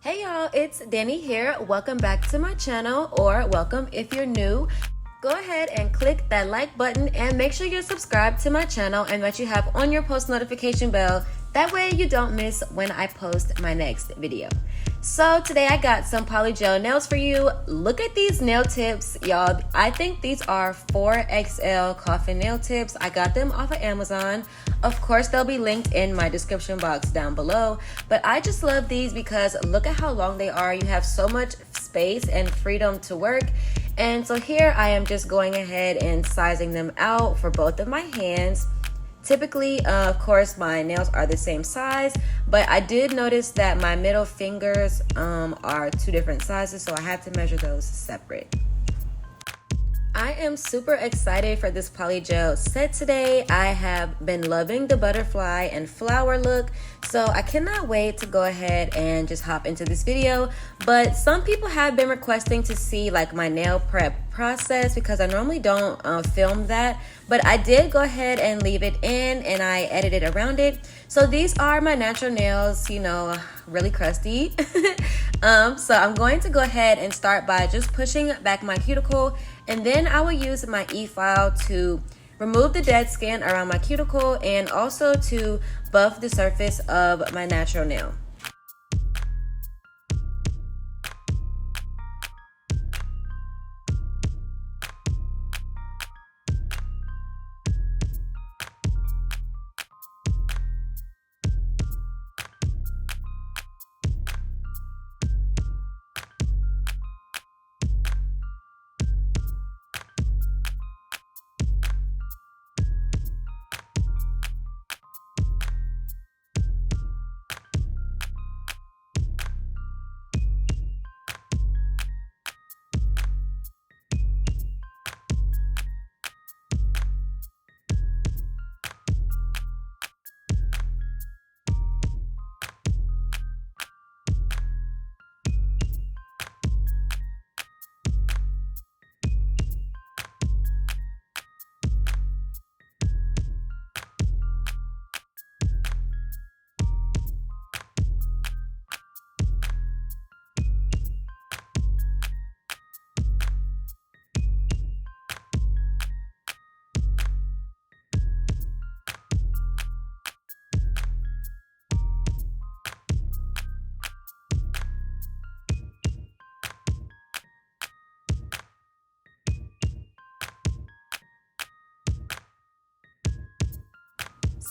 Hey y'all, it's Danny here. Welcome back to my channel, or welcome if you're new. Go ahead and click that like button and make sure you're subscribed to my channel and that you have on your post notification bell. That way you don't miss when I post my next video. So today I got some Polygel nails for you. Look at these nail tips, y'all. I think these are 4XL coffin nail tips. I got them off of Amazon. Of course, they'll be linked in my description box down below. But I just love these because look at how long they are. You have so much space and freedom to work. And so here I am just going ahead and sizing them out for both of my hands. Typically, of course, my nails are the same size, but I did notice that my middle fingers are two different sizes, so I had to measure those separate. I am super excited for this Polygel set today. I have been loving the butterfly and flower look, so I cannot wait to go ahead and just hop into this video. But some people have been requesting to see like my nail prep process because I normally don't film that, but I did go ahead and leave it in and I edited around it. So these are my natural nails, you know, really crusty. So I'm going to go ahead and start by just pushing back my cuticle, and then I will use my e-file to remove the dead skin around my cuticle and also to buff the surface of my natural nail.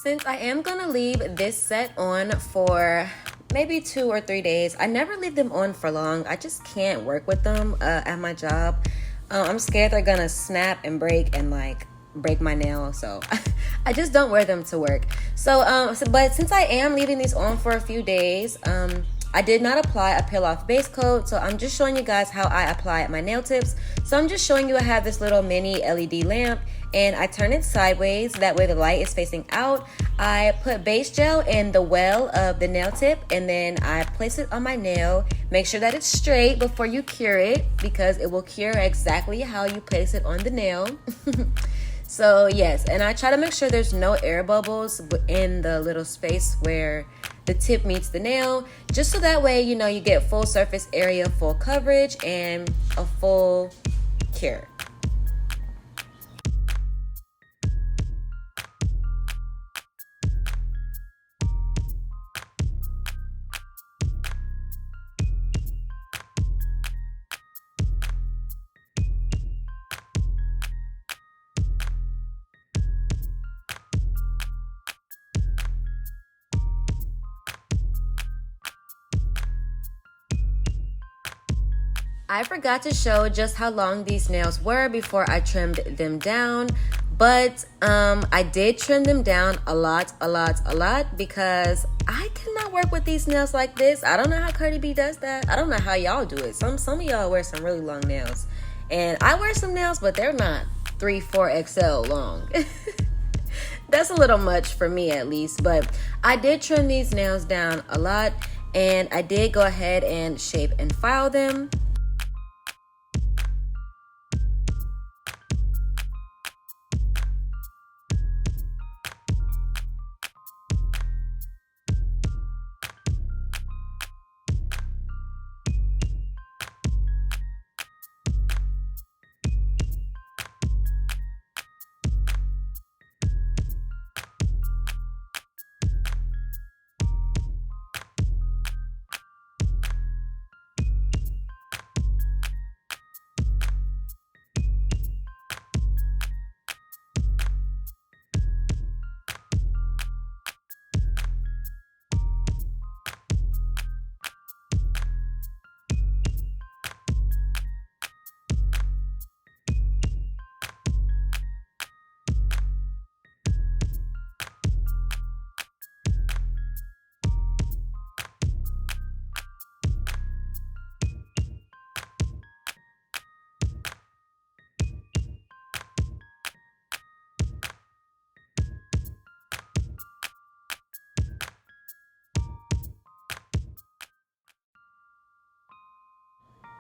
Since I am gonna leave this set on for maybe 2 or 3 days, I never leave them on for long. I just can't work with them at my job. I'm scared they're gonna snap and break and like break my nail, so I just don't wear them to work. But since I am leaving these on for a few days, I did not apply a peel off base coat, so I'm just showing you guys how I apply my nail tips. So I'm just showing you I have this little mini LED lamp and I turn it sideways, that way the light is facing out. I put base gel in the well of the nail tip and then I place it on my nail. Make sure that it's straight before you cure it because it will cure exactly how you place it on the nail. So yes, and I try to make sure there's no air bubbles in the little space where the tip meets the nail, just so that way, you know, you get full surface area, full coverage, and a full cure. I forgot to show just how long these nails were before I trimmed them down, but I did trim them down a lot because I cannot work with these nails like this. I don't know how Cardi B does that. I don't know how y'all do it. Some of y'all wear some really long nails, and I wear some nails, but they're not 3-4XL long. That's a little much for me at least, but I did trim these nails down a lot, and I did go ahead and shape and file them.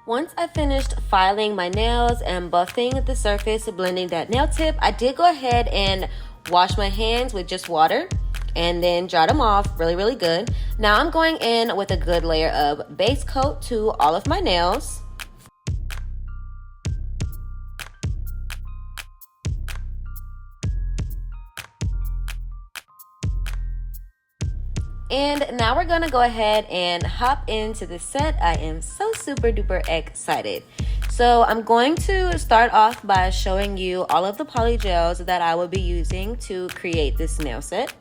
Once I finished filing my nails and buffing the surface, blending that nail tip, I did go ahead and wash my hands with just water and then dry them off really good. Now I'm going in with a good layer of base coat to all of my nails. And now we're gonna go ahead and hop into the set. I am so super duper excited. So I'm going to start off by showing you all of the polygels that I will be using to create this nail set.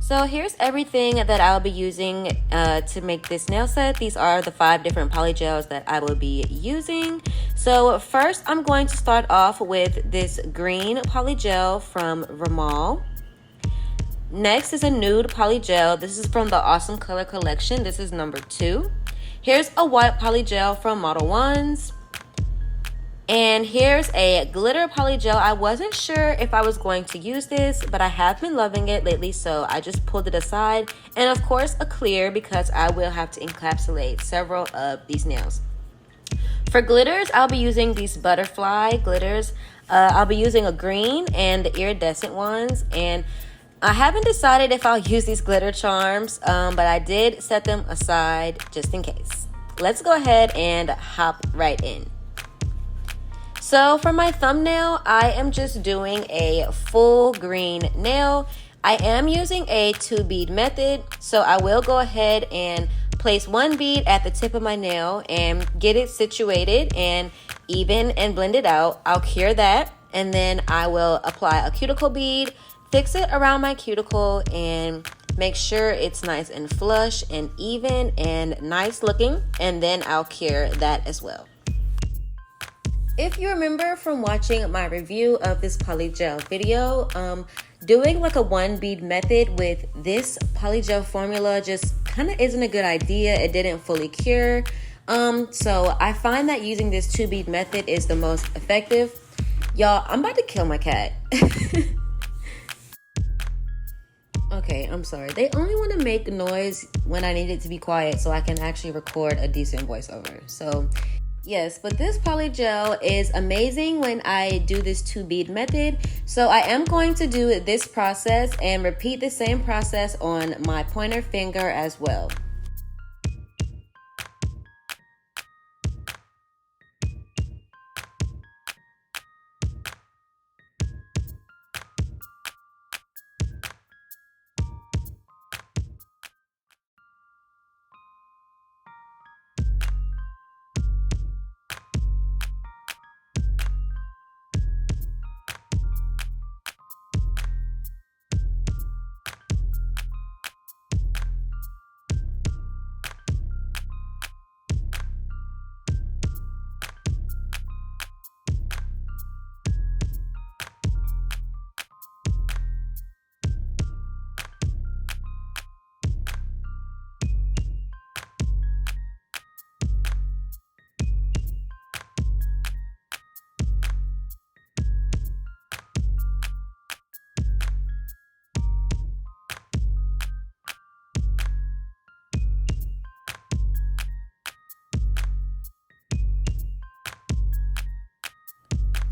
So here's everything that I'll be using to make this nail set. These are the 5 different polygels that I will be using. So first I'm going to start off with this green polygel from Rimmel. Next is a nude polygel. This is from the Awesome Color Collection. This is number 2. Here's a white polygel from Model Ones. And here's a glitter polygel. I wasn't sure if I was going to use this, but I have been loving it lately, so I just pulled it aside. And of course, a clear, because I will have to encapsulate several of these nails. For glitters, I'll be using these butterfly glitters. I'll be using a green and the iridescent ones. And I haven't decided if I'll use these glitter charms, but I did set them aside just in case. Let's go ahead and hop right in. So for my thumbnail, I am just doing a full green nail. I am using a 2-bead method, so I will go ahead and place 1 bead at the tip of my nail and get it situated and even and blend it out. I'll cure that, and then I will apply a cuticle bead, fix it around my cuticle, and make sure it's nice and flush and even and nice looking, and then I'll cure that as well. If you remember from watching my review of this polygel video, doing like a 1-bead method with this polygel formula just kind of isn't a good idea. It didn't fully cure. So I find that using this 2-bead method is the most effective. Y'all, I'm about to kill my cat. Okay, I'm sorry. They only want to make noise when I need it to be quiet so I can actually record a decent voiceover. So yes, but this polygel is amazing when I do this 2-bead method. So I am going to do this process and repeat the same process on my pointer finger as well.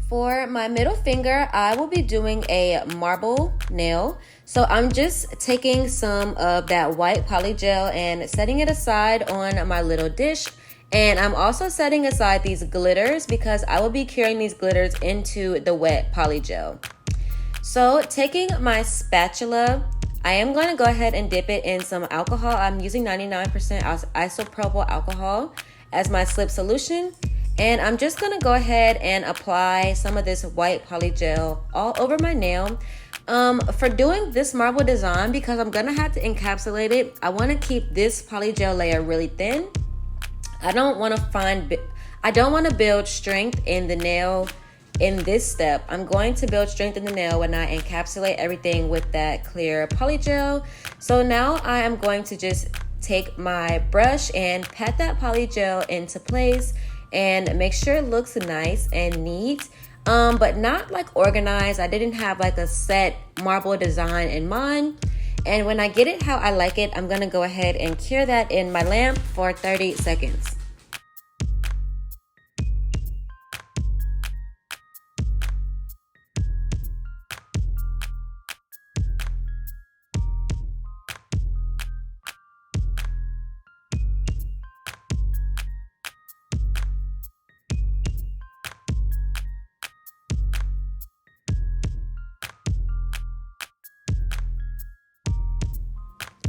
For my middle finger, I will be doing a marble nail. So I'm just taking some of that white polygel and setting it aside on my little dish. And I'm also setting aside these glitters because I will be curing these glitters into the wet polygel. So taking my spatula, I am going to go ahead and dip it in some alcohol. I'm using 99% isopropyl alcohol as my slip solution. And I'm just going to go ahead and apply some of this white polygel all over my nail. For doing this marble design, because I'm going to have to encapsulate it, I want to keep this polygel layer really thin. I don't want to build strength in the nail in this step. I'm going to build strength in the nail when I encapsulate everything with that clear polygel. So now I am going to just take my brush and pat that polygel into place and make sure it looks nice and neat, but not like organized. I didn't have like a set marble design in mind. And when I get it how I like it, I'm gonna go ahead and cure that in my lamp for 30 seconds.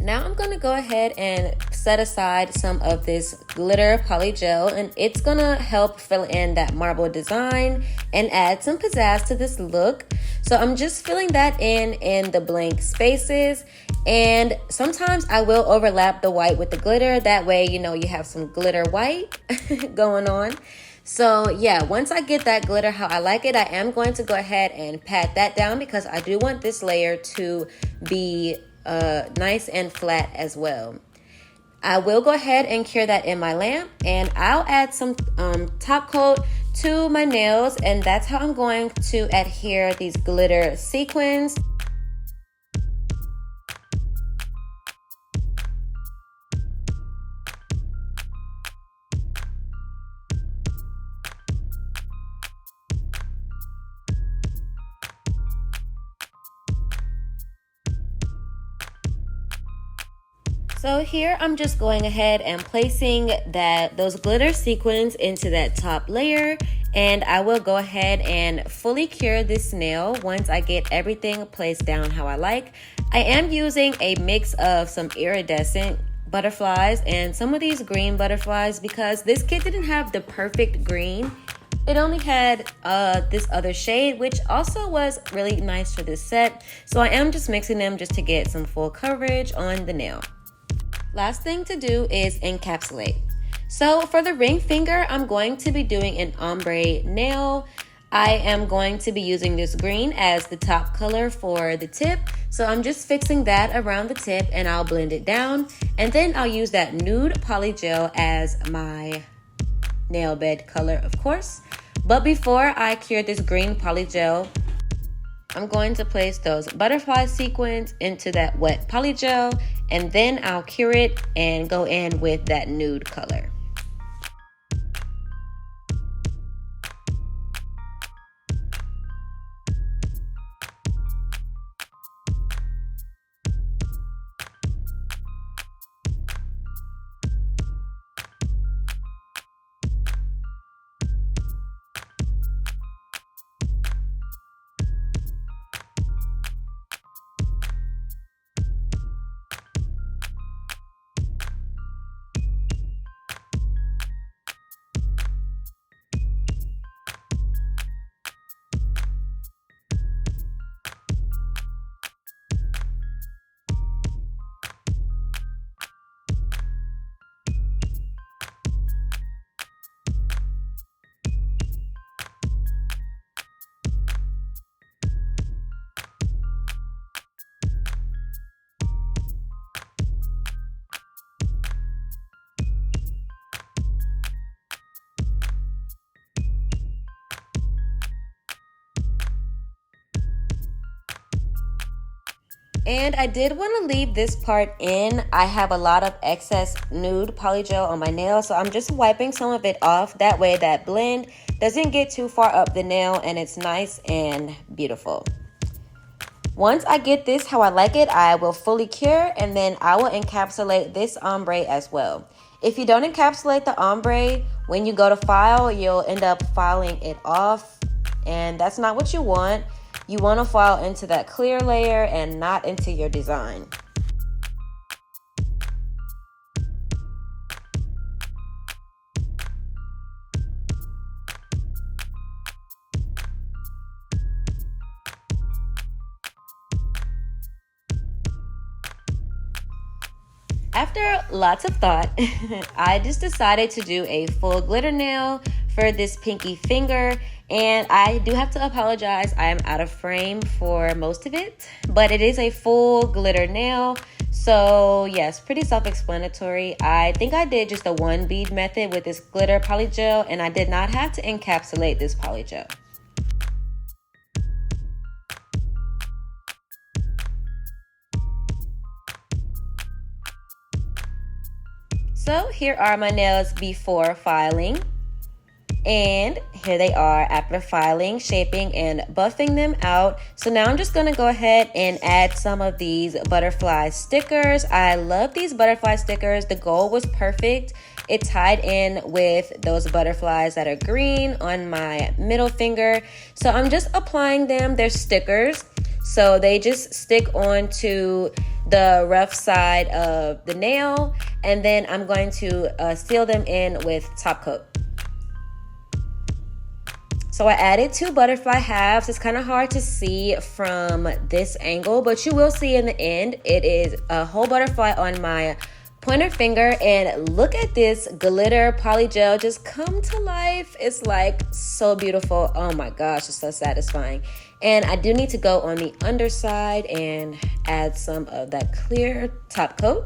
Now I'm gonna go ahead and set aside some of this glitter polygel, and it's gonna help fill in that marble design and add some pizzazz to this look. So I'm just filling that in the blank spaces, and sometimes I will overlap the white with the glitter. That way, you know, you have some glitter white going on. So yeah, once I get that glitter how I like it, I am going to go ahead and pat that down because I do want this layer to be nice and flat as well. I will go ahead and cure that in my lamp, and I'll add some top coat to my nails, and that's how I'm going to adhere these glitter sequins. So here I'm just going ahead and placing those glitter sequins into that top layer, and I will go ahead and fully cure this nail once I get everything placed down how I like. I am using a mix of some iridescent butterflies and some of these green butterflies because this kit didn't have the perfect green. It only had this other shade, which also was really nice for this set. So I am just mixing them just to get some full coverage on the nail. Last thing to do is encapsulate. So for the ring finger, I'm going to be doing an ombre nail. I am going to be using this green as the top color for the tip. So I'm just fixing that around the tip and I'll blend it down. And then I'll use that nude polygel as my nail bed color, of course. But before I cure this green polygel, I'm going to place those butterfly sequins into that wet polygel, and then I'll cure it and go in with that nude color. And I did want to leave this part in. I have a lot of excess nude polygel on my nail, so I'm just wiping some of it off. That way that blend doesn't get too far up the nail and it's nice and beautiful. Once I get this how I like it, I will fully cure and then I will encapsulate this ombre as well. If you don't encapsulate the ombre, when you go to file, you'll end up filing it off, and that's not what you want. You want to file into that clear layer and not into your design. After lots of thought, I just decided to do a full glitter nail for this pinky finger, and I do have to apologize, I am out of frame for most of it, but it is a full glitter nail. So yes, pretty self-explanatory. I think I did just a one bead method with this glitter polygel, and I did not have to encapsulate this polygel. So here are my nails before filing. And here they are after filing, shaping, and buffing them out. So now I'm just going to go ahead and add some of these butterfly stickers. I love these butterfly stickers. The gold was perfect. It tied in with those butterflies that are green on my middle finger. So I'm just applying them. They're stickers. So they just stick onto the rough side of the nail. And then I'm going to seal them in with top coat. So I added 2 butterfly halves. It's kind of hard to see from this angle, but you will see in the end. It is a whole butterfly on my pointer finger, and look at this glitter polygel just come to life. It's like so beautiful. Oh my gosh, it's so satisfying. And I do need to go on the underside and add some of that clear top coat.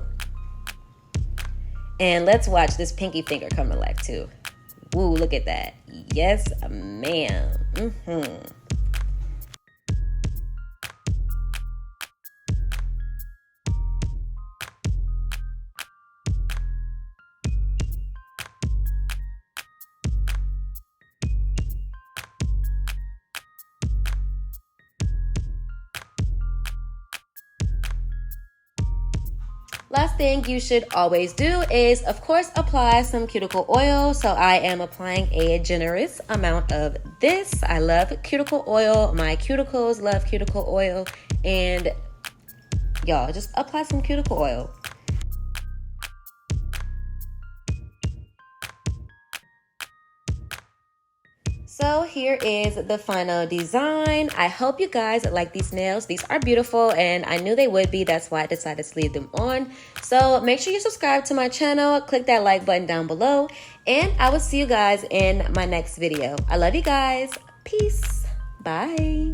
And let's watch this pinky finger come to life too. Woo, look at that. Yes, ma'am. Last thing you should always do is, of course, apply some cuticle oil. So I am applying a generous amount of this. I love cuticle oil. My cuticles love cuticle oil. And y'all, just apply some cuticle oil. So here is the final design. I hope you guys like these nails. These are beautiful and I knew they would be. That's why I decided to leave them on. So make sure you subscribe to my channel. Click that like button down below. And I will see you guys in my next video. I love you guys. Peace. Bye.